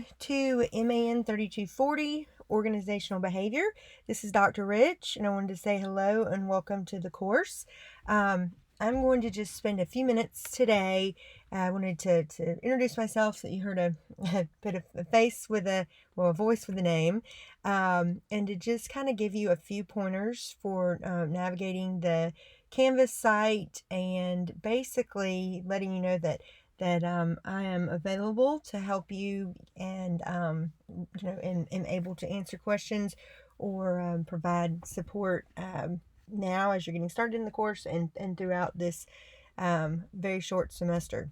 Welcome to MAN3240 Organizational Behavior. This is Dr. Rich, and I wanted to say hello and welcome to the course. I'm going to just spend a few minutes today. I wanted to introduce myself so that you heard a bit of a face with a voice with a name, and to just kind of give you a few pointers for navigating the Canvas site, and basically letting you know that I am available to help you, and and able to answer questions or provide support now as you're getting started in the course, and throughout this very short semester.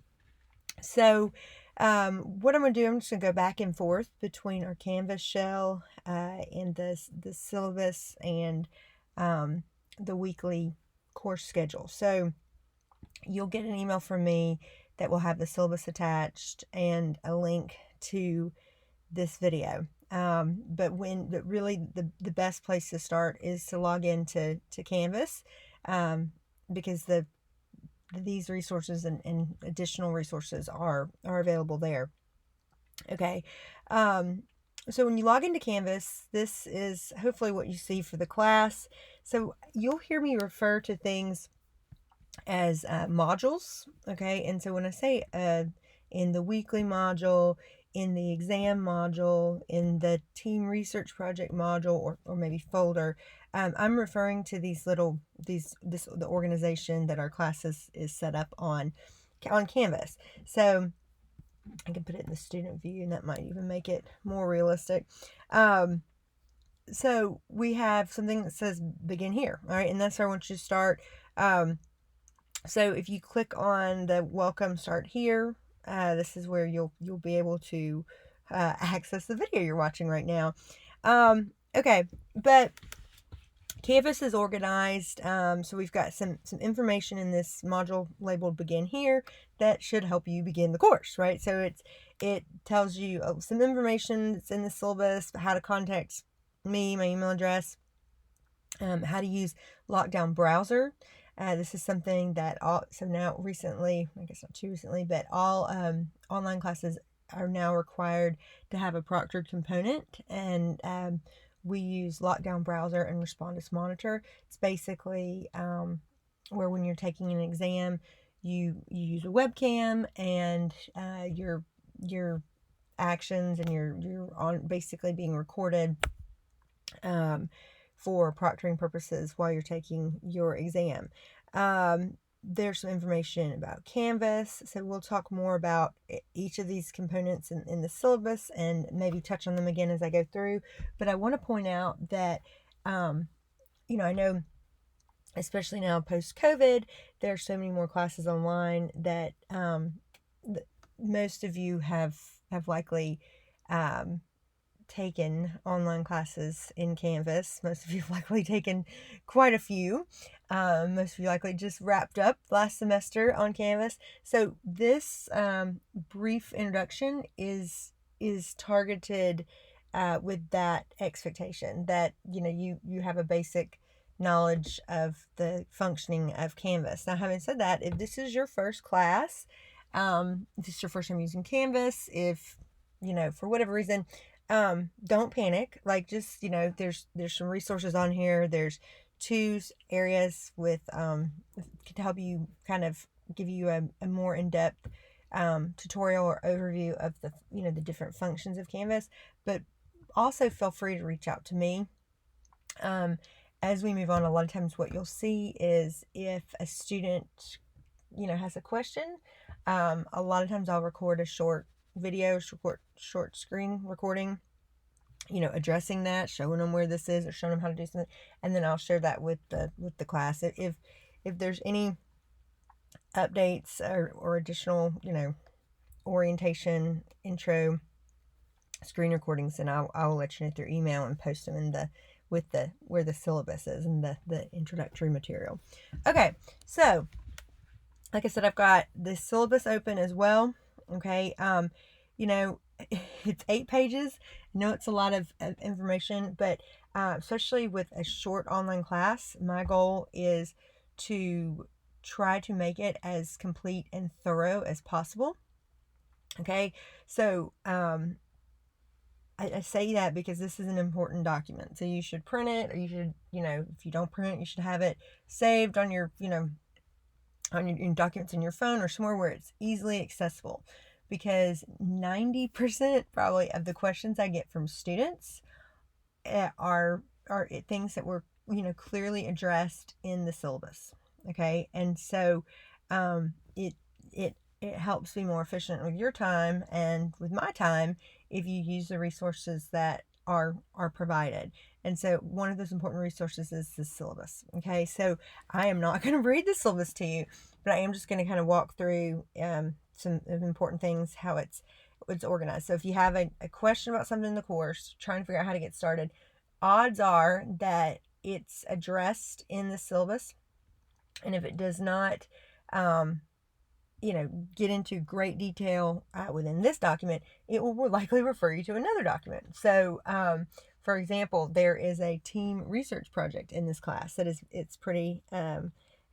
So what I'm going to do, I'm just going to go back and forth between our Canvas shell and the syllabus and the weekly course schedule. So you'll get an email from me that will have the syllabus attached and a link to this video. But really the best place to start is to log into Canvas, because these resources and additional resources are available there. Okay. So when you log into Canvas, this is hopefully what you see for the class. So you'll hear me refer to things as modules. Okay, and so when I say in the weekly module, in the exam module, in the team research project module, or maybe folder, I'm referring to the organization that our class is set up on Canvas. So I can put it in the student view, and that might even make it more realistic. So we have something that says begin here. All right, and that's where I want you to start. So if you click on the welcome start here, this is where you'll be able to access the video you're watching right now. Okay, but Canvas is organized, so we've got some information in this module labeled begin here that should help you begin the course, right? So it tells you some information that's in the syllabus, how to contact me, my email address, how to use Lockdown Browser. This is something that now recently, I guess not too recently, but all online classes are now required to have a proctored component, and we use Lockdown Browser and Respondus Monitor. It's basically where when you're taking an exam, you use a webcam, and your actions and you're on basically being recorded for proctoring purposes while you're taking your exam. There's some information about Canvas, so we'll talk more about each of these components in the syllabus, and maybe touch on them again as I go through. But I want to point out that I know, especially now post-COVID, there are so many more classes online that most of you have likely taken online classes in Canvas. Most of you have likely taken quite a few. Most of you likely just wrapped up last semester on Canvas. So this brief introduction is targeted with that expectation that you have a basic knowledge of the functioning of Canvas. Now, having said that, if this is your first class, if this is your first time using Canvas, if for whatever reason, don't panic. Like, just there's some resources on here. There's 2 areas with to help you kind of give you a more in-depth tutorial or overview of the different functions of Canvas. But also feel free to reach out to me as we move on. A lot of times what you'll see is if a student has a question, a lot of times I'll record a short video, short screen recording, addressing that, showing them where this is, or showing them how to do something, and then I'll share that with the class. If there's any updates or additional orientation, intro, screen recordings, then I'll let you know through email and post them in where the syllabus is and the introductory material. Okay, so like I said, I've got the syllabus open as well. Okay, it's 8 pages. I know it's a lot of information, but especially with a short online class, my goal is to try to make it as complete and thorough as possible. Okay, so I say that because this is an important document. So you should print it, or you should, if you don't print it, you should have it saved on your, on your documents in your phone or somewhere where it's easily accessible. Because 90% probably of the questions I get from students are things that were, clearly addressed in the syllabus. Okay. And so it helps be more efficient with your time and with my time if you use the resources that are provided. And so one of those important resources is the syllabus. Okay, so I am not going to read the syllabus to you, but I am just going to kind of walk through some important things, how it's organized. So if you have a question about something in the course, trying to figure out how to get started, odds are that it's addressed in the syllabus. And if it does not, get into great detail within this document, it will likely refer you to another document. So, for example, there is a team research project in this class it's pretty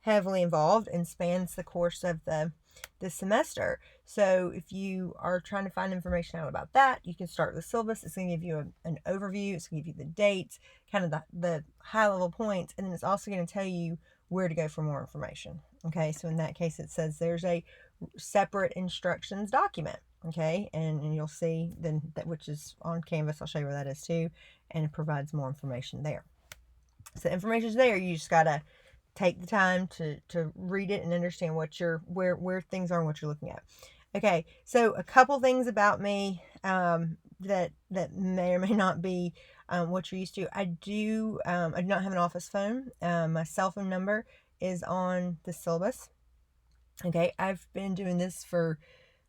heavily involved and spans the course of the semester. So if you are trying to find information out about that, you can start with the syllabus. It's going to give you an overview. It's going to give you the dates, kind of the high level points, and then it's also going to tell you where to go for more information. Okay, so in that case, it says there's a separate instructions document. Okay, and you'll see then that, which is on Canvas. I'll show you where that is too, and it provides more information there. So information's there. You just gotta take the time to read it and understand where things are and what you're looking at. Okay, so a couple things about me that may or may not be what you're used to. I do not have an office phone. My cell phone number is on the syllabus. Okay, I've been doing this for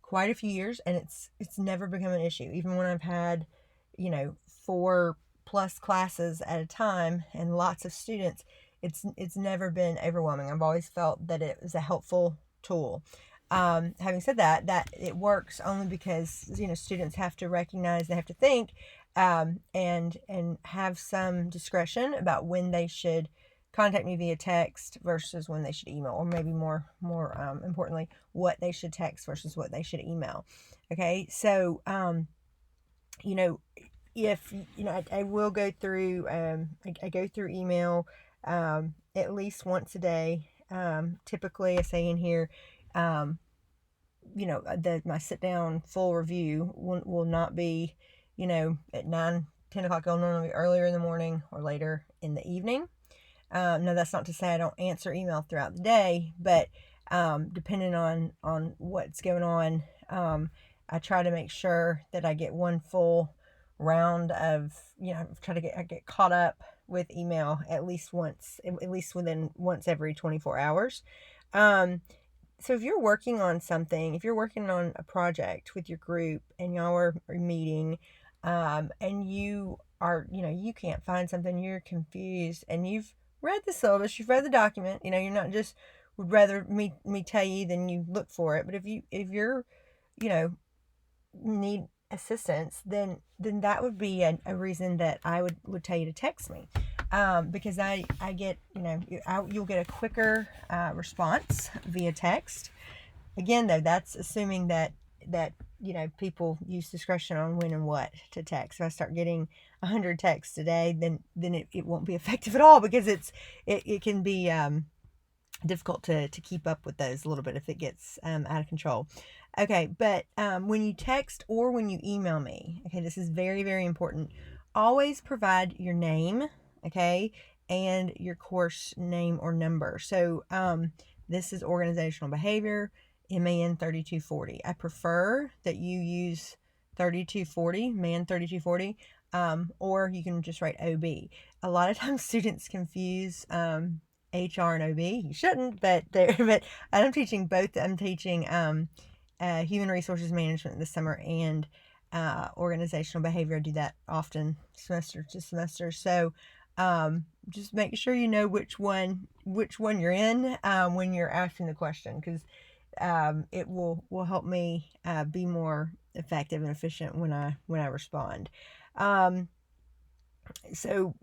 quite a few years, and it's never become an issue. Even when I've had, 4+ classes at a time and lots of students, it's never been overwhelming. I've always felt that it was a helpful tool. Having said that it works only because students have to recognize, they have to think, and have some discretion about when they should contact me via text versus when they should email, or maybe more importantly, what they should text versus what they should email. Okay, so if I will go through I go through email at least once a day. Typically I say in here my sit down full review will not be at 9-10 o'clock. It'll normally be earlier in the morning or later in the evening. No, that's not to say I don't answer email throughout the day, but depending on what's going on, I try to make sure that I get one full round of, try to get caught up with email at least within once every 24 hours. So if you're working on something, if you're working on a project with your group and y'all are meeting, and you are, you can't find something, you're confused, and you've read the syllabus, you've read the document, you're not just would rather me tell you than you look for it. But if you're need assistance, then that would be a reason that I would tell you to text me, because I get you'll get a quicker response via text. Again, though, that's assuming that people use discretion on when and what to text. If I start getting 100 texts a day, then it won't be effective at all, because it can be difficult to keep up with those a little bit if it gets out of control. Okay, but when you text or when you email me, okay, this is very, very important. Always provide your name, okay, and your course name or number. So this is organizational behavior, MAN3240. I prefer that you use 3240, MAN3240, or you can just write OB. A lot of times students confuse HR and OB. You shouldn't, but I'm teaching both. I'm teaching human resources management this summer and organizational behavior. I do that often semester to semester. So just make sure you know which one you're in when you're asking the question, because it will help me be more effective and efficient when I respond. So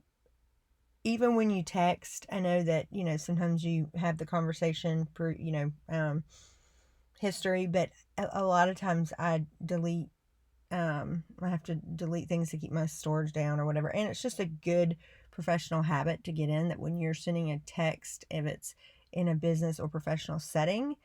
even when you text, I know that sometimes you have the conversation per history, but a lot of times I delete I have to delete things to keep my storage down or whatever. And it's just a good professional habit to get in, that when you're sending a text, if it's in a business or professional setting,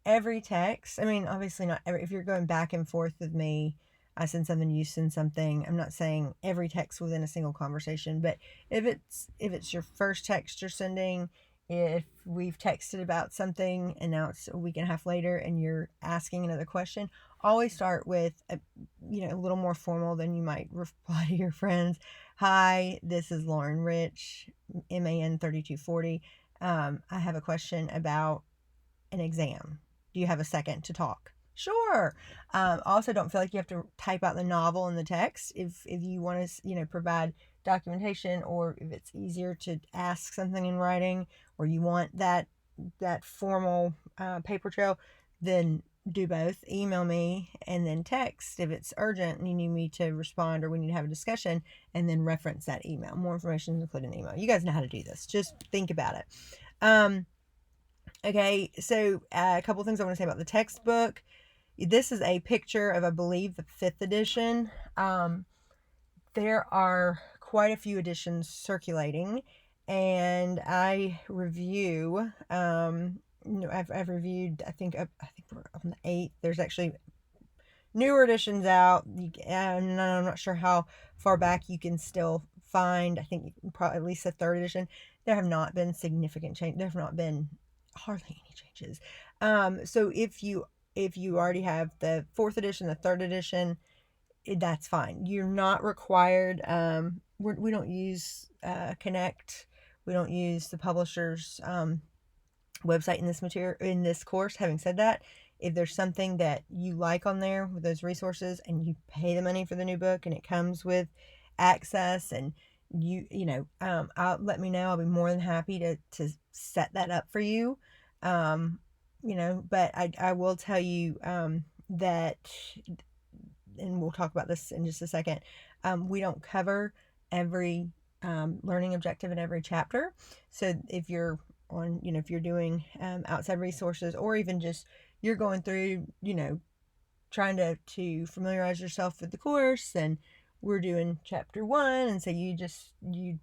every text, I mean, obviously not every, if you're going back and forth with me, I send something, you send something. I'm not saying every text within a single conversation, but if it's your first text you're sending, if we've texted about something and now it's a week and a half later and you're asking another question, always start with a little more formal than you might reply to your friends. Hi, this is Lauren Rich, MAN3240. I have a question about an exam. Do you have a second to talk? Sure. Also, don't feel like you have to type out the novel in the text. If you want to, provide documentation, or if it's easier to ask something in writing, or you want that formal paper trail, then do both. Email me and then text if it's urgent and you need me to respond or we need to have a discussion, and then reference that email. More information is included in the email. You guys know how to do this. Just think about it. Okay, so a couple things I want to say about the textbook. This is a picture of, I believe, the 5th edition. There are quite a few editions circulating, and I review. I've reviewed. I think we're on the 8th. There's actually newer editions out, and I'm not sure how far back you can still find. I think probably at least the 3rd edition. There have not been significant change. There have not been hardly any changes. So if you already have the 4th edition, the 3rd edition, that's fine. You're not required. We don't use Connect. We don't use the publisher's website in this course. Having said that, if there's something that you like on there with those resources and you pay the money for the new book and it comes with access, and let me know. I'll be more than happy to set that up for you. But I will tell you that, and we'll talk about this in just a second, we don't cover every learning objective in every chapter. So if you're if you're doing outside resources, or even just you're going through, trying to familiarize yourself with the course, and we're doing chapter 1, and so you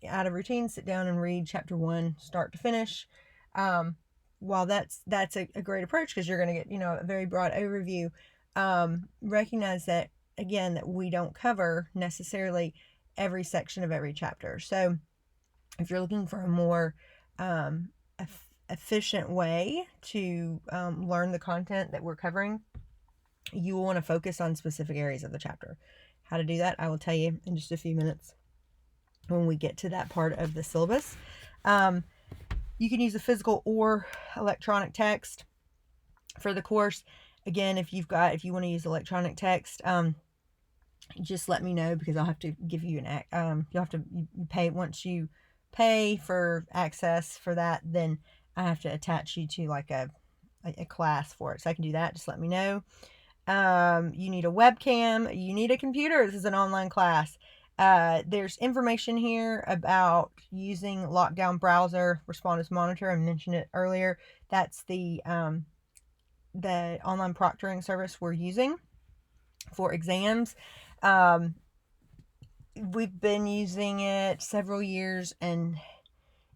out of routine sit down and read chapter 1 start to finish. While that's a great approach, because you're going to get a very broad overview, recognize that, again, that we don't cover necessarily every section of every chapter. So if you're looking for a more efficient way to learn the content that we're covering, you will want to focus on specific areas of the chapter. How to do that, I will tell you in just a few minutes when we get to that part of the syllabus. You can use a physical or electronic text for the course. Again, if you want to use electronic text, just let me know, because I'll have to give you you'll have to pay. Once you pay for access for that, then I have to attach you to like a class for it. So I can do that. Just let me know. You need a webcam. You need a computer. This is an online class. There's information here about using Lockdown Browser Respondus Monitor. I mentioned it earlier. That's the online proctoring service we're using for exams. We've been using it several years, and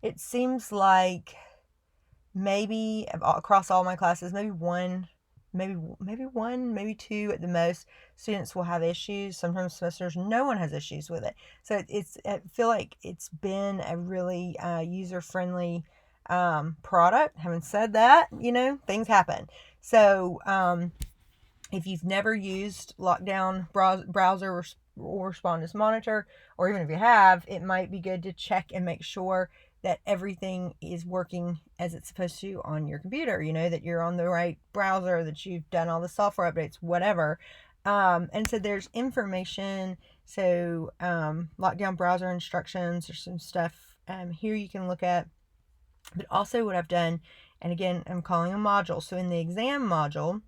it seems like maybe across all my classes, maybe one, maybe two at the most, students will have issues. Sometimes semesters, no one has issues with it. So I feel like it's been a really user-friendly product. Having said that, things happen. So if you've never used Lockdown Browser or Respondus Monitor, or even if you have, it might be good to check and make sure that everything is working as it's supposed to on your computer, that you're on the right browser, that you've done all the software updates, whatever. And so there's information. So Lockdown Browser instructions, there's some stuff here you can look at. But also what I've done, and again, I'm calling a module. So in the exam module,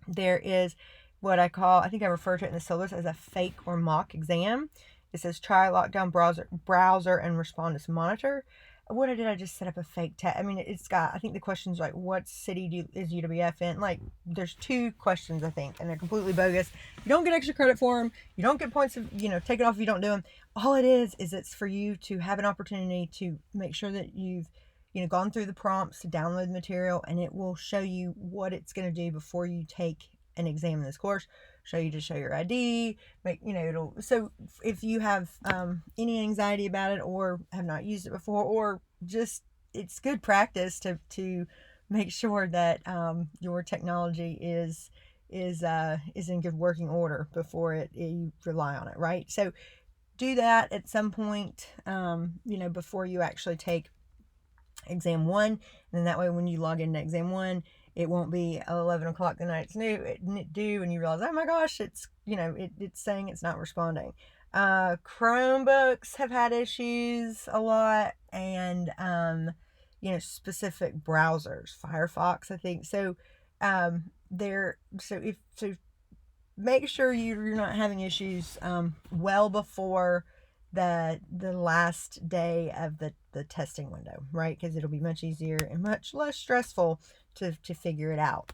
there is what I think I refer to it in the syllabus as a fake or mock exam. It says try Lockdown Browser and Respondus Monitor. what did I just set up a fake test? I mean, it's got, I think the question's like, what city is UWF in? Like, there's 2 questions, I think, and they're completely bogus. You don't get extra credit for them. You don't get points of, take it off if you don't do them. All it is it's for you to have an opportunity to make sure that you've, gone through the prompts to download the material, and it will show you what it's going to do before you take an exam in this course. Show your ID, so if you have any anxiety about it or have not used it before, or just, it's good practice to make sure that your technology is in good working order before you rely on it, right? So do that at some point, before you actually take exam 1, and then that way when you log into exam 1, it won't be 11 o'clock the night it's due and you realize, oh my gosh, it's it's saying it's not responding. Chromebooks have had issues a lot, and specific browsers, Firefox, I think. So make sure you're not having issues well before the last day of the testing window, right? Because it'll be much easier and much less stressful to figure it out.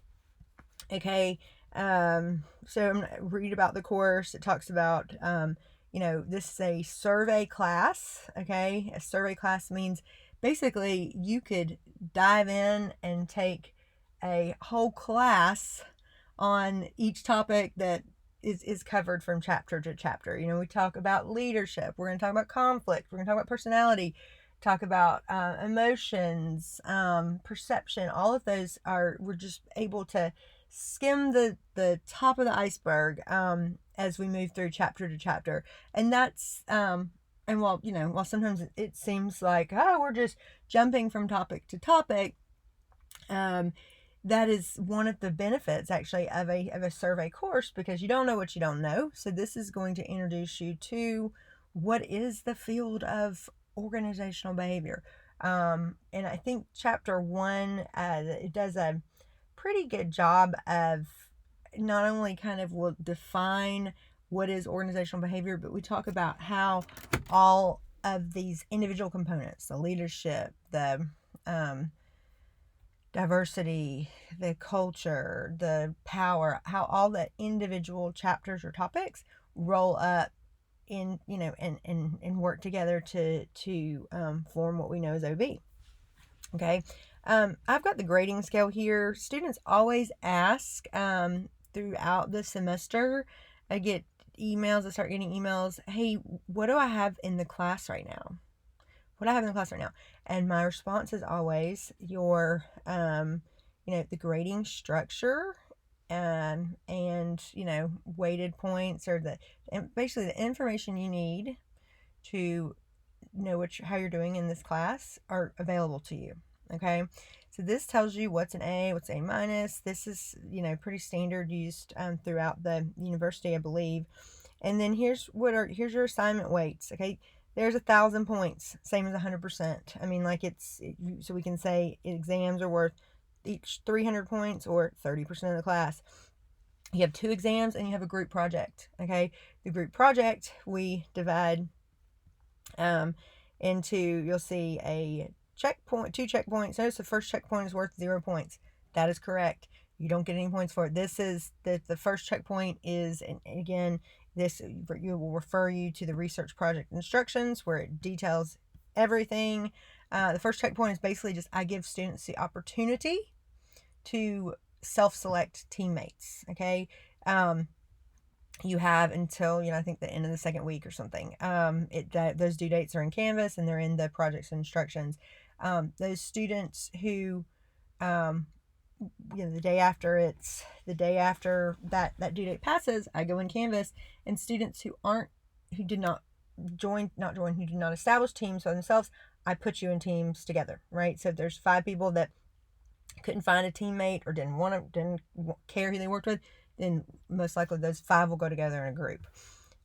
Okay, so I'm gonna read about the course. It talks about this is a survey class. Okay, a survey class means basically you could dive in and take a whole class on each topic that is covered from chapter to chapter. We talk about leadership, we're going to talk about conflict, we're going to talk about personality, talk about emotions, perception. All of those we're just able to skim the top of the iceberg as we move through chapter to chapter. And that's and while sometimes it seems like, oh, we're just jumping from topic to topic, that is one of the benefits actually of a survey course, because you don't know what you don't know. So this is going to introduce you to what is the field of organizational behavior. And I think chapter 1, it does a pretty good job of not only kind of will define what is organizational behavior, but we talk about how all of these individual components, the leadership, the diversity, the culture, the power, how all the individual chapters or topics roll up in, and work together to form what we know as OB. Okay. I've got the grading scale here. Students always ask throughout the semester. I start getting emails. Hey, what do I have in the class right now? And my response is always your, the grading structure, and, weighted points, or basically the information you need to know how you're doing in this class are available to you. Okay. So this tells you what's an A, what's A minus. This is, pretty standard, used throughout the university, I believe. And then here's your assignment weights. Okay. There's 1,000 points, same as 100%. I mean, so we can say exams are worth each 300 points or 30% of the class. You have 2 exams and you have a group project. Okay. The group project, we divide into, you'll see a checkpoint, 2 checkpoints. Notice the first checkpoint is worth 0 points. That is correct. You don't get any points for it. This is the first checkpoint is, and again, this will refer you to the research project instructions where it details everything. The first checkpoint is basically just, I give students the opportunity to self-select teammates. Okay. You have until, I think the end of the second week or something. Those due dates are in Canvas and they're in the project's instructions. Those students who, the day after that due date passes, I go in Canvas, and students who did not establish teams for themselves, I put you in teams together, right? So if there's 5 people that couldn't find a teammate or didn't care who they worked with, then most likely those 5 will go together in a group.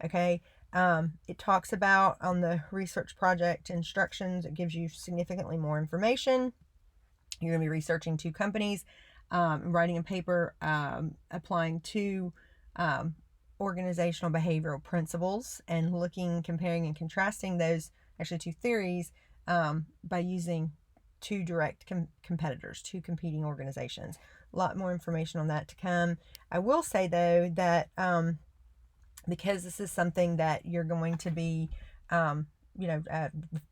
Okay. It talks about, on the research project instructions, it gives you significantly more information. You're going to be researching 2 companies, writing a paper, applying 2 organizational behavioral principles, and comparing and contrasting those, actually 2 theories, by using two direct competitors, two competing organizations. A lot more information on that to come. I will say though that because this is something that you're going to be, the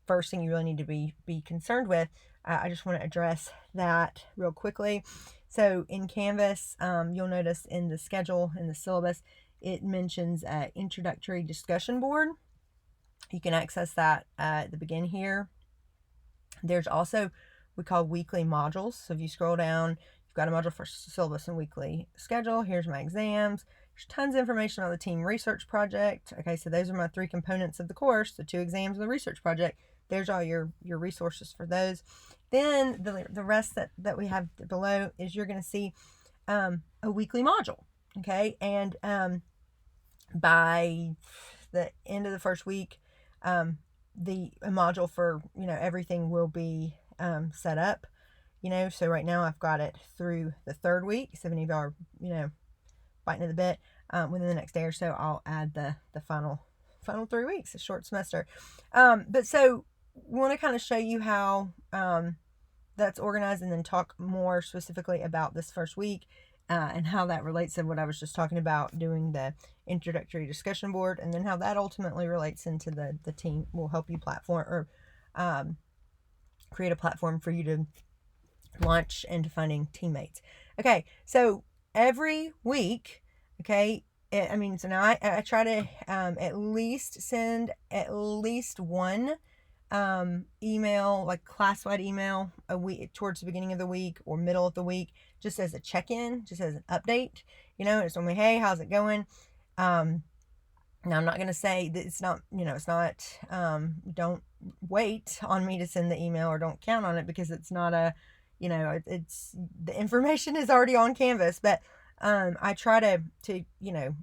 first thing you really need to be concerned with, I just want to address that real quickly. So in Canvas, you'll notice in the schedule, in the syllabus, it mentions an introductory discussion board. You can access that at the beginning here. There's also we call weekly modules. So if you scroll down, you've got a module for syllabus and weekly schedule. Here's my exams. There's tons of information on the team research project. Okay, so those are my three components of the course, the 2 exams and the research project. There's all your resources for those. Then the rest that we have below is you're going to see a weekly module. Okay, and by the end of the first week, the module for everything will be set up. So right now I've got it through the 3rd week. So if any of y'all are biting at the bit, within the next day or so I'll add the final 3 weeks, a short semester. But so we want to kind of show you how that's organized, and then talk more specifically about this first week and how that relates to what I was just talking about, doing the introductory discussion board, and then how that ultimately relates into the team will help you platform or create a platform for you to launch into finding teammates. Okay, so every week, okay, so now I try to at least send at least one email, like class-wide email, a week towards the beginning of the week or middle of the week, just as a check-in, just as an update. It's only, hey, how's it going? Now I'm not going to say that it's not, don't wait on me to send the email, or don't count on it, because it's not it's the information is already on Canvas. But I try to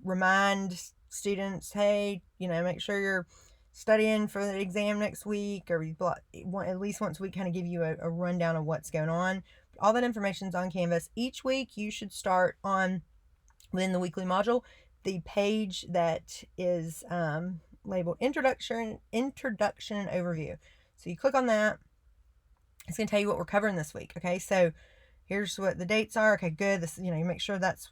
remind students, hey, make sure you're studying for the exam next week, or at least once a week, kind of give you a rundown of what's going on. All that information's on Canvas. Each week you should start on, within the weekly module, the page that is labeled Introduction and Overview. So you click on that. It's going to tell you what we're covering this week. Okay, so here's what the dates are. Okay, good. This, you make sure that's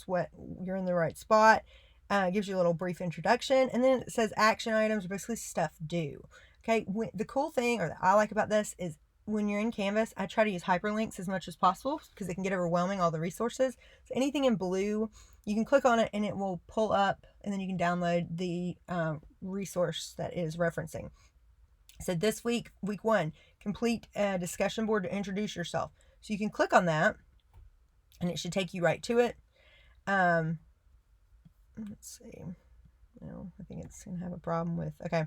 what you're in the right spot. It gives you a little brief introduction, and then it says action items, basically stuff due. Okay, the cool thing, or that I like about this, is when you're in Canvas, I try to use hyperlinks as much as possible, because it can get overwhelming, all the resources. So anything in blue, you can click on it and it will pull up, and then you can download the resource that is referencing. So this week, week 1, complete a discussion board to introduce yourself. So you can click on that, and it should take you right to it. Let's see. No, I think it's going to have a problem with, okay.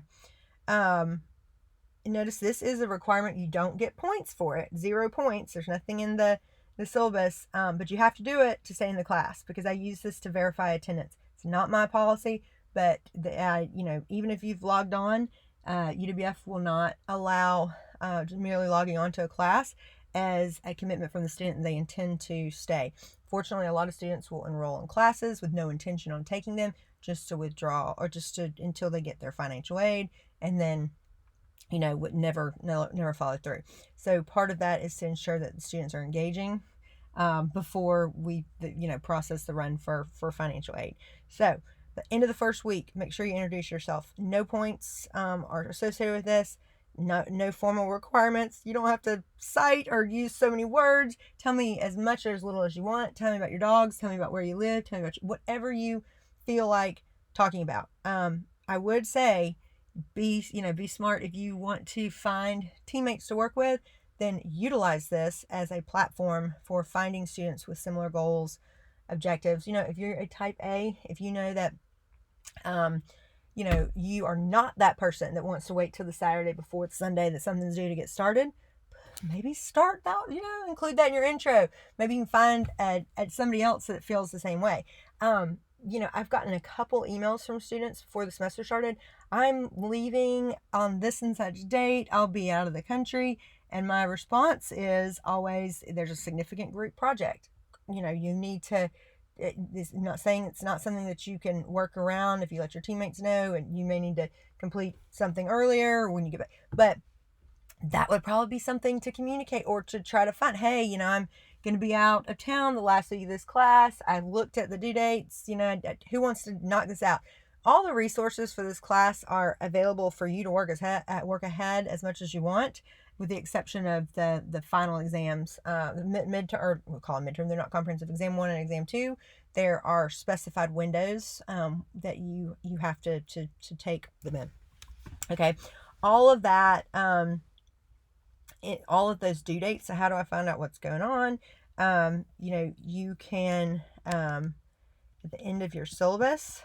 Notice this is a requirement. You don't get points for it. 0 points. There's nothing in the syllabus, but you have to do it to stay in the class, because I use this to verify attendance. It's not my policy, but even if you've logged on, UWF will not allow just merely logging on to a class as a commitment from the student, and they intend to stay. Fortunately, a lot of students will enroll in classes with no intention on taking them, just to withdraw, or until they get their financial aid, and then would never follow through. So part of that is to ensure that the students are engaging before we process the run for financial aid. So the end of the first week, make sure you introduce yourself. No points are associated with this. No formal requirements. You don't have to cite or use so many words. Tell me as much or as little as you want. Tell me about your dogs. Tell me about where you live. Tell me about whatever you feel like talking about. I would say be smart. If you want to find teammates to work with, then utilize this as a platform for finding students with similar goals, objectives. If you're a type A, if you know that you are not that person that wants to wait till the Saturday before the Sunday that something's due to get started, maybe start that, include that in your intro. Maybe you can find at somebody else that feels the same way. I've gotten a couple emails from students before the semester started. I'm leaving on this and such date. I'll be out of the country. And my response is always, there's a significant group project. You need to, it's not saying it's not something that you can work around if you let your teammates know, and you may need to complete something earlier when you get back. But that would probably be something to communicate or to try to find. Hey, I'm going to be out of town the last week of this class. I looked at the due dates. Who wants to knock this out? All the resources for this class are available for you to work ahead as much as you want, with the exception of the final exams, midterm, or we'll call them midterm. They're not comprehensive. Exam 1 and exam 2. There are specified windows that you have to take them in. Okay, all of that. All of those due dates. So how do I find out what's going on? You can, at the end of your syllabus,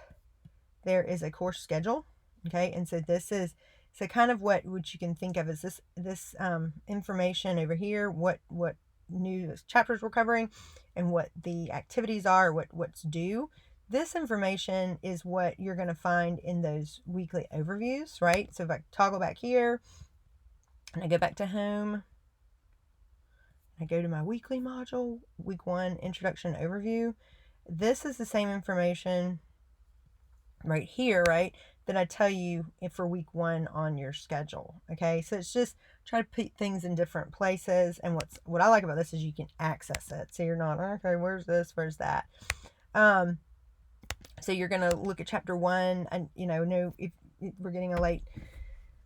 there is a course schedule. Okay. And so this is, so kind of what you can think of as this information over here, what new chapters we're covering and what the activities are, what's due. This information is what you're going to find in those weekly overviews, right? So if I toggle back here, and I go back to home, I go to my weekly module, week 1, introduction overview. This is the same information right here, right, that I tell you for week 1 on your schedule. Okay, so it's just try to put things in different places. And what I like about this is you can access it. So you're not, okay, where's this, where's that? So you're going to look at chapter 1, and know if we're getting a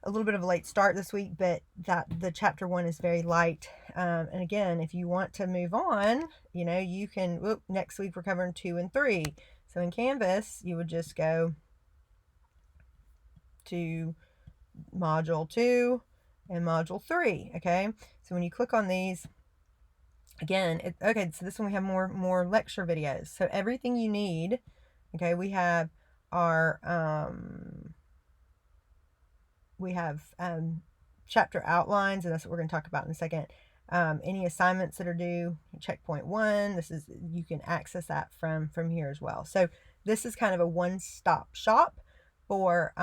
little bit of a late start this week, but that the chapter 1 is very light. And again, if you want to move on, you can, next week we're covering 2 and 3. So in Canvas, you would just go to module 2 and module 3. Okay. So when you click on these, again, okay, so this one we have more lecture videos. So everything you need, okay, we have our, chapter outlines, and that's what we're going to talk about in a second. Any assignments that are due, checkpoint 1, you can access that from here as well. So this is kind of a one-stop shop for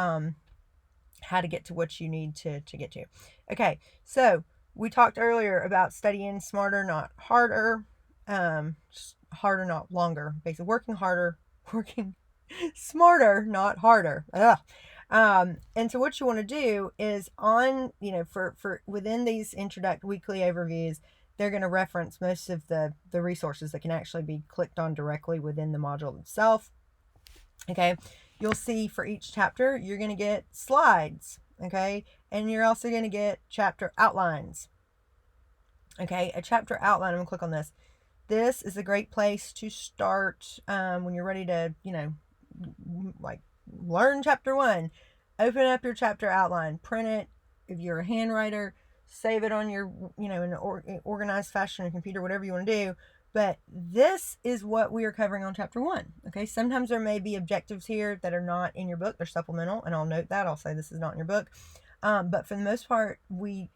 how to get to what you need to get to. Okay, so we talked earlier about studying smarter, not harder, harder, not longer, basically working smarter, not harder. Ugh. And so what you want to do is for within these weekly overviews, they're going to reference most of the resources that can actually be clicked on directly within the module itself. Okay. You'll see for each chapter, you're going to get slides. Okay. And you're also going to get chapter outlines. Okay. A chapter outline, I'm going to click on this. This is a great place to start when you're ready to, learn chapter 1. Open up your chapter outline, print it. If you're a handwriter, save it on your, in an organized fashion on your computer, whatever you want to do. But this is what we are covering on chapter 1. Okay. Sometimes there may be objectives here that are not in your book. They're supplemental, and I'll note that. I'll say this is not in your book. But for the most part, we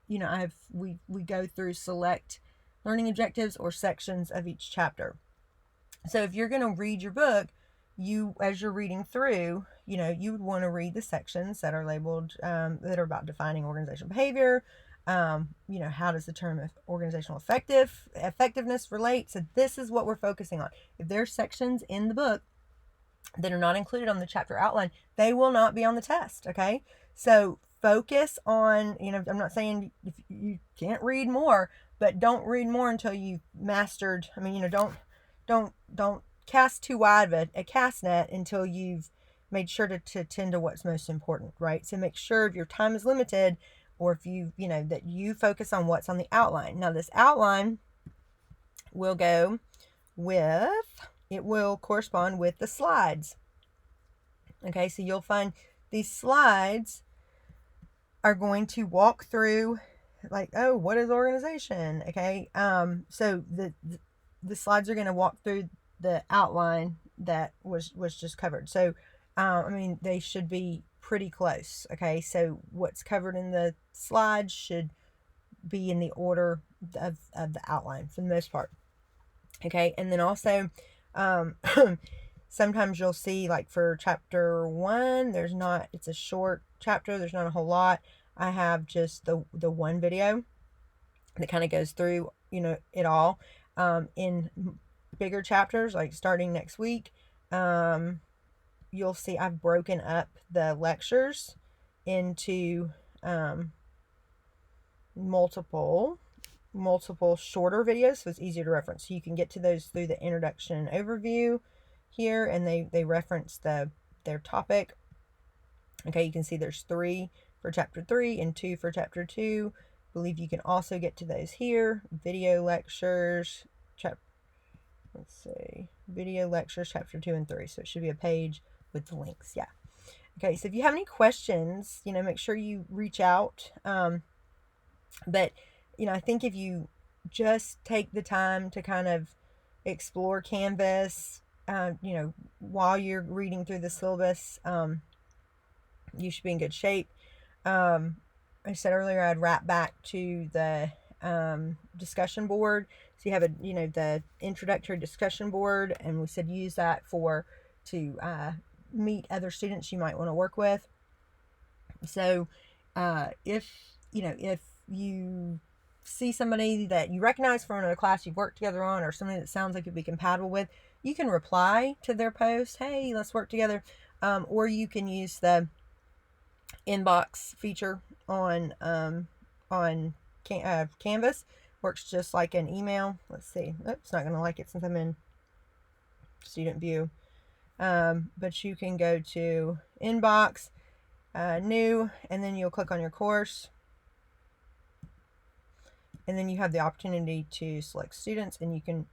go through select learning objectives or sections of each chapter. So if you're going to read your book, as you're reading through, you would want to read the sections that are labeled, that are about defining organizational behavior. How does the term of organizational effectiveness relate? So this is what we're focusing on. If there's sections in the book that are not included on the chapter outline, they will not be on the test. Okay. So focus on, I'm not saying if you can't read more, but don't read more until you've mastered. Don't cast too wide of a cast net until you've made sure to tend to what's most important, right? So make sure if your time is limited, or if that you focus on what's on the outline. Now this outline will correspond with the slides. Okay, so you'll find these slides are going to walk through what is organization? Okay, so the slides are going to walk through the outline that was just covered. So, they should be pretty close. Okay, so what's covered in the slides should be in the order of the outline for the most part. Okay, and then also, sometimes you'll see for chapter 1, it's a short chapter. There's not a whole lot. I have just the one video that kind of goes through, it all. In bigger chapters, starting next week, you'll see I've broken up the lectures into multiple shorter videos, so it's easier to reference. So you can get to those through the introduction and overview here, and they reference their topic. Okay, you can see there's 3 for chapter 3 and 2 for chapter 2. I believe you can also get to those here. Video lectures, let's see, video lectures chapter 2 and 3. So it should be a page with the links. Yeah. Okay, so if you have any questions, make sure you reach out. But, I think if you just take the time to kind of explore Canvas, while you're reading through the syllabus, you should be in good shape. I said earlier I'd wrap back to the discussion board. So you have the introductory discussion board, and we said use that to meet other students you might want to work with. So if you see somebody that you recognize from another class you've worked together on, or somebody that sounds like you'd be compatible with, you can reply to their post, hey, let's work together. Or you can use the inbox feature on Canvas. Works just like an email. Let's see. It's not going to like it since I'm in student view. But you can go to inbox, new, and then you'll click on your course. And then you have the opportunity to select students, and you can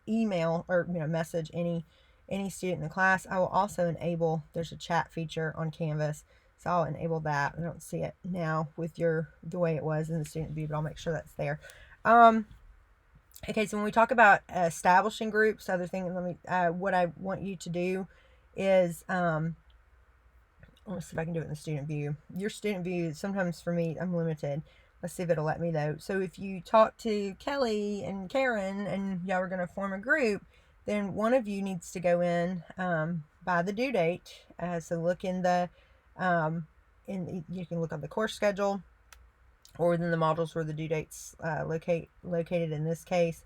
email or message any student in the class. I will also enable, there's a chat feature on Canvas, so I'll enable that. I don't see it now with the way it was in the student view, but I'll make sure that's there. Okay, so when we talk about establishing groups, other thing, what I want you to do is, let's see if I can do it in the student view. Your student view, sometimes for me, I'm limited. Let's see if it'll let me though. So if you talk to Kelly and Karen and y'all are going to form a group, then one of you needs to go in by the due date. So look in the, you can look on the course schedule, or within the modules where the due date's located. In this case,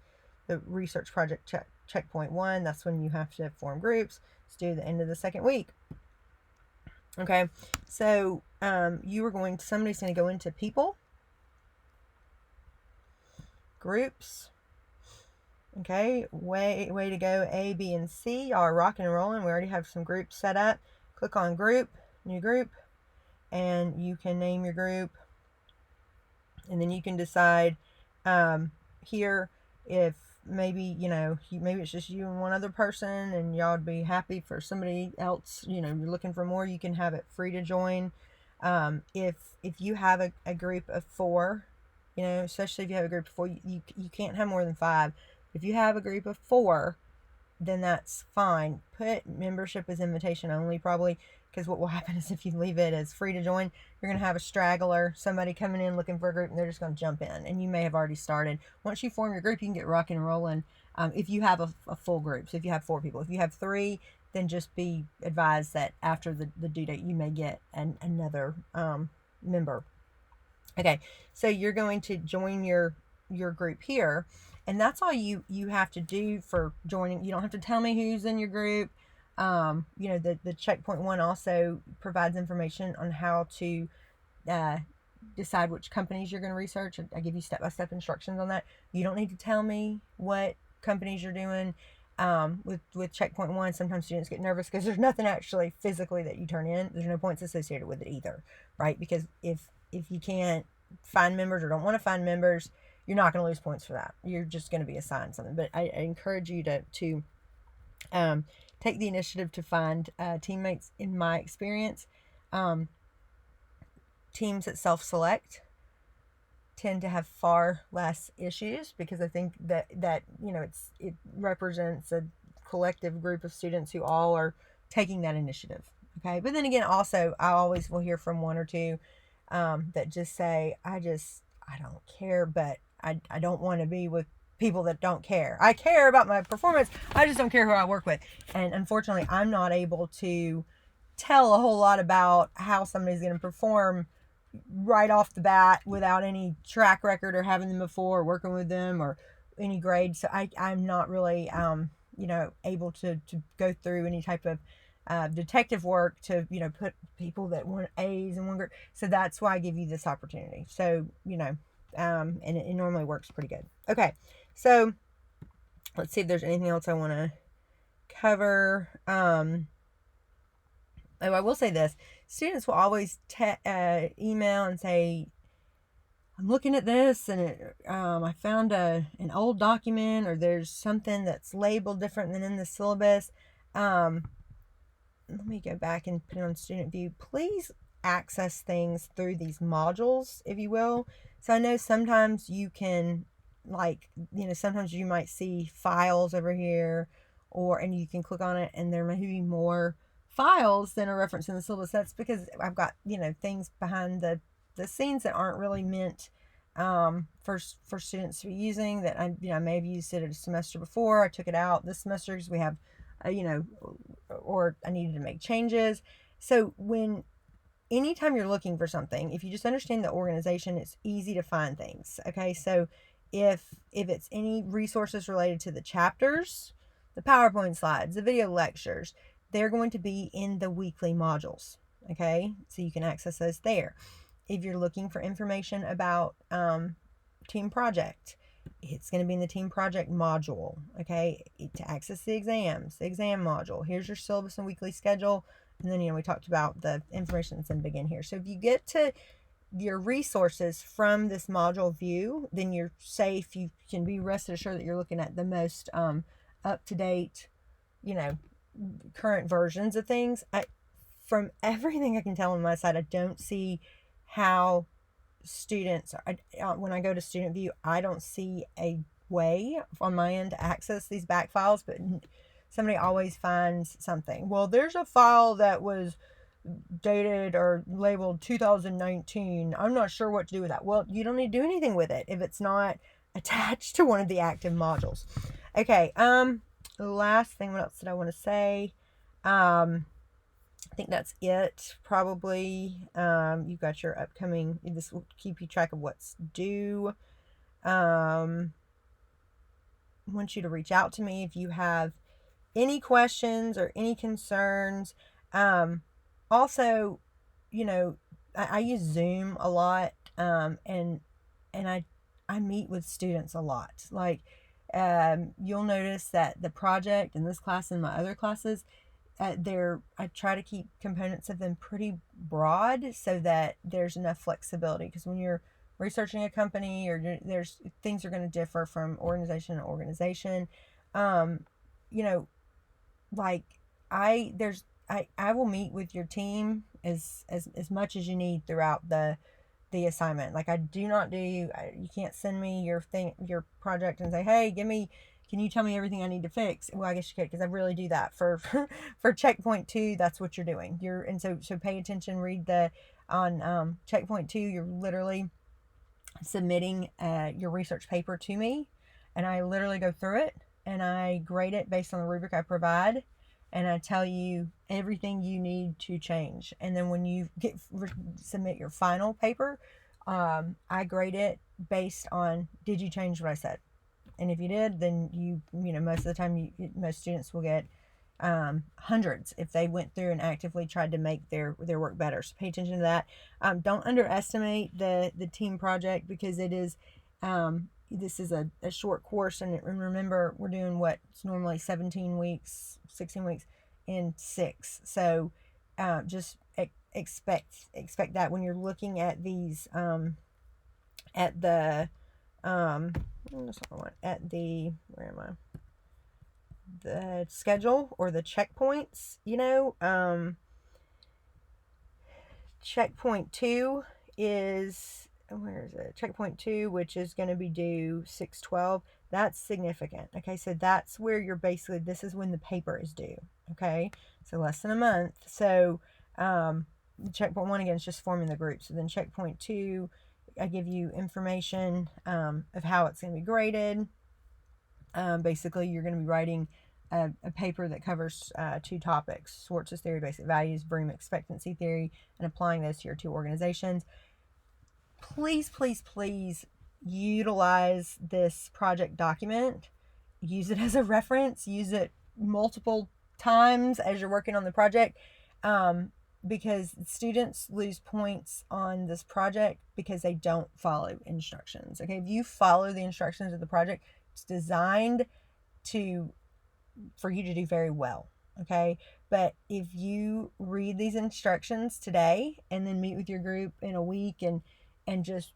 the research project checkpoint 1, that's when you have to form groups. It's due the end of the second week. Okay, so somebody's going to go into people, groups. Okay, way to go. A, B, and C, y'all are rocking and rolling. We already have some groups set up. Click on group, new group, and you can name your group. And then you can decide here if maybe, maybe it's just you and one other person, and y'all would be happy for somebody else, you're looking for more, you can have it free to join. If you have a group of 4, especially if you have a group of 4, you can't have more than 5. If you have a group of 4, then that's fine. Put membership as invitation only, probably, because what will happen is if you leave it as free to join, you're going to have a straggler, somebody coming in looking for a group, and they're just going to jump in, and you may have already started. Once you form your group, you can get rocking and rolling if you have a full group. So if you have 4 people. If you have 3, then just be advised that after the due date, you may get another member. Okay, so you're going to join your group here, and that's all you have to do for joining. You don't have to tell me who's in your group. The checkpoint 1 also provides information on how to decide which companies you're going to research. I give you step-by-step instructions on that. You don't need to tell me what companies you're doing. With checkpoint 1, sometimes students get nervous because there's nothing actually physically that you turn in. There's no points associated with it either, right? Because if you can't find members or don't want to find members, you're not going to lose points for that. You're just going to be assigned something. But I encourage you to take the initiative to find teammates. In my experience, teams that self-select tend to have far less issues, because I think that it represents a collective group of students who all are taking that initiative. Okay, but then again, also I always will hear from 1 or 2 that just say, I don't care, but I don't want to be with people that don't care. I care about my performance, I just don't care who I work with. And unfortunately, I'm not able to tell a whole lot about how somebody's going to perform right off the bat without any track record or having them before, or working with them, or any grade. So I'm not really able to go through any type of detective work to put people that want A's in one group. So that's why I give you this opportunity. So and it normally works pretty good. Okay, so let's see if there's anything else I want to cover. Oh, I will say this. Students will always email and say, I'm looking at this and I found an old document, or there's something that's labeled different than in the syllabus. Let me go back and put it on student view. Please access things through these modules, if you will. So I know sometimes you can, like, sometimes you might see files over here, and you can click on it and there may be more files than a reference in the syllabus. That's because I've got, things behind the scenes that aren't really meant for students to be using, that I may have used it a semester before. I took it out this semester because we have or I needed to make changes. So anytime you're looking for something, if you just understand the organization, it's easy to find things. Okay, so if it's any resources related to the chapters, the PowerPoint slides, the video lectures, they're going to be in the weekly modules. Okay, so you can access those there. If you're looking for information about team project, it's going to be in the team project module. Okay, to access the exams, the exam module. Here's your syllabus and weekly schedule. And then, we talked about the information that's in begin here. So if you get to your resources from this module view, then you're safe. You can be rested assured that you're looking at the most up-to-date, current versions of things. From everything I can tell on my side, I don't see how students, when I go to student view, I don't see a way on my end to access these back files, but somebody always finds something. Well, there's a file that was dated or labeled 2019. I'm not sure what to do with that. Well, you don't need to do anything with it if it's not attached to one of the active modules. Okay, the last thing, what else did I want to say? I think that's it, probably. You've got your upcoming, this will keep you track of what's due. I want you to reach out to me if you have any questions or any concerns. Also, I use Zoom a lot, and I meet with students a lot. Like, you'll notice that the project in this class and my other classes, I try to keep components of them pretty broad so that there's enough flexibility, because when you're researching a company, or there's things are going to differ from organization to organization. Like I will meet with your team as much as you need throughout the assignment. Like, I do not you can't send me your project and say, hey, can you tell me everything I need to fix? Well, I guess you could, because I really do that for checkpoint 2. That's what you're doing. So pay attention. Read on checkpoint 2. You're literally submitting your research paper to me, and I literally go through it and I grade it based on the rubric I provide, and I tell you everything you need to change. And then when you submit your final paper, I grade it based on, did you change what I said? And if you did, then most of the time, most students will get hundreds if they went through and actively tried to make their work better. So pay attention to that. Don't underestimate the team project, because it is this is a short course, and remember, we're doing what's normally 16 weeks in 6. So just expect that when you're looking at these at the where am I? The schedule or the checkpoints, checkpoint 2 is, where is it? Checkpoint 2, which is going to be due 6/12. That's significant. Okay, so that's where you're basically, this is when the paper is due. Okay, so less than a month. So checkpoint 1, again, is just forming the group. So then checkpoint 2, I give you information of how it's going to be graded. Basically, you're going to be writing a paper that covers 2 topics: Schwartz's theory, basic values, Bream expectancy theory, and applying those to your 2 organizations. Please, please, please utilize this project document. Use it as a reference. Use it multiple times as you're working on the project. because students lose points on this project because they don't follow instructions. Okay, if you follow the instructions of the project, it's designed for you to do very well. Okay, but if you read these instructions today and then meet with your group in a week and just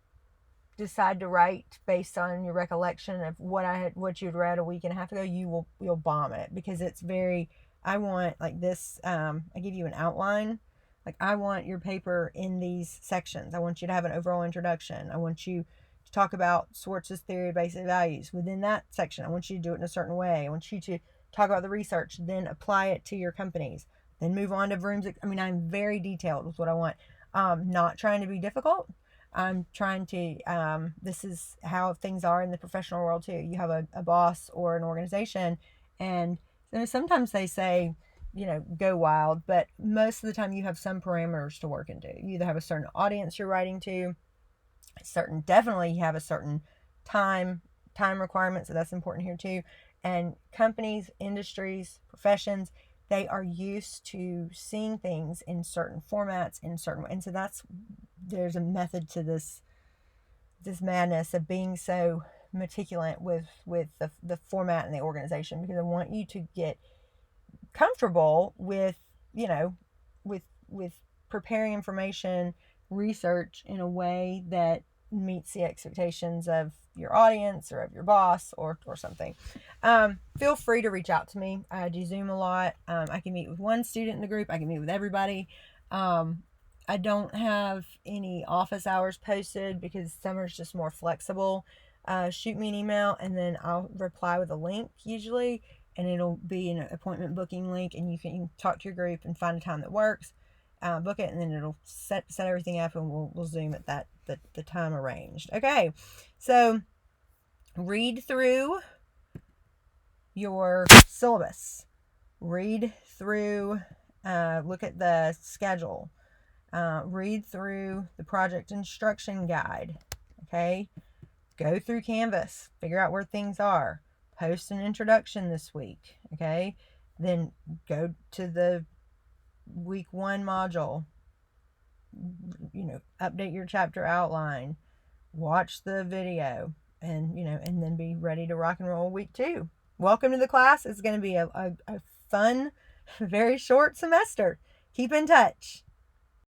decide to write based on your recollection of what you'd read a week and a half ago, you'll bomb it, because it's very, I want like this, I give you an outline. Like, I want your paper in these sections. I want you to have an overall introduction. I want you to talk about Schwartz's theory of basic values. Within that section, I want you to do it in a certain way. I want you to talk about the research, then apply it to your companies, then move on to Vroom's. I mean, I'm very detailed with what I want. Not trying to be difficult. I'm trying to, this is how things are in the professional world too. You have a boss or an organization, and sometimes they say, go wild, but most of the time you have some parameters to work into. You either have a certain audience you're writing to, definitely you have a certain time requirement, so that's important here too. And companies, industries, professions, they are used to seeing things in certain formats, and so there's a method to this madness of being so meticulous with the format and the organization, because I want you to get comfortable with with preparing information, research in a way that meets the expectations of your audience or of your boss or something. Feel free to reach out to me. I do Zoom a lot. I can meet with one student in the group. I can meet with everybody. I don't have any office hours posted because summer's just more flexible. Shoot me an email and then I'll reply with a link usually, and it'll be an appointment booking link, and you can talk to your group and find a time that works. Book it, and then it'll set everything up, and we'll Zoom at the time arranged. Okay, so read through your syllabus. Read through, look at the schedule. Read through the project instruction guide. Okay, go through Canvas. Figure out where things are. Post an introduction this week. Okay, then go to the week 1 module, update your chapter outline, watch the video, and then be ready to rock and roll week 2. Welcome to the class. It's going to be a fun, very short semester. Keep in touch.